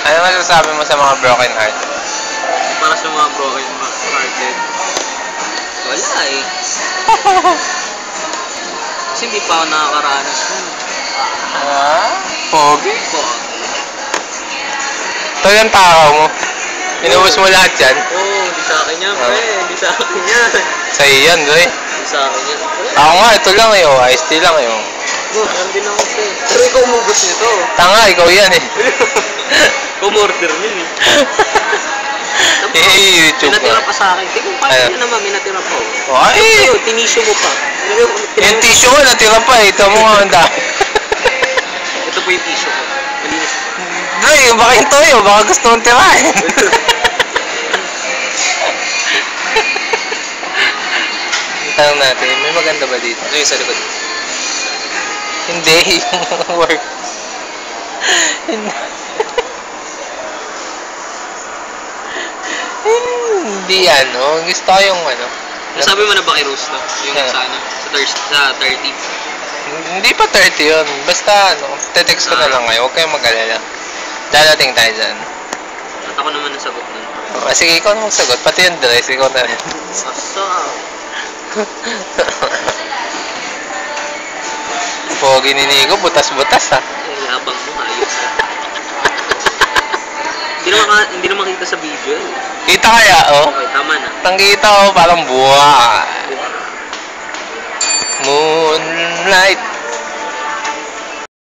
Ano masasabi mo sa mga broken heart? Para sa mga broken hearted. Wala eh. Kasi hindi pa ako nakakaranas nun. Pogi? Pogi. Ito yung tao mo. Inubos mo lahat yan? Oo, hindi sa akin yan, pre. Hindi sa akin yan. Sa'yo yan, doy. Hindi sa akin yan. Ako nga, ito lang eh. Iced tea lang eh. Meron din ako, pre. Pero ikaw umubos nito. Tanga, ikaw yan eh. Umorder yun eh. YouTube Minatira ka. pa sa akin. Tingnan pa yun naman, minatira pa. Ay! Tinisyo mo pa. Yung tissue ko, natira pa eh. Ito mo nga ang dami. Ito po yung tissue ko. Malinis pa. Doy, baka yung toyo. Baka gusto mong tirahin. Tanong natin, may maganda ba dito? Ito yung sa likod. Hindi, yung work. Hindi ano, gusto ko yung ano. Nasabi mo na ba kay Rose to? Yung sa ano? Sa 30? Hindi pa 30 yun. Basta ano, te-text ko na lang ngayon. Huwag kayong mag-alala. Dadating tayo dyan. At ako naman nasagot nun. Sige, ikaw na magsagot. Pati yung dress, ikaw na rin. Asa? Pogi ni Nico, butas-butas ha. Ay, labang mo, ayos. Hindi naman kita sa video eh. Kita kaya, oh? Okay, tama na. Tangkita, oh, parang buwa. Moonlight.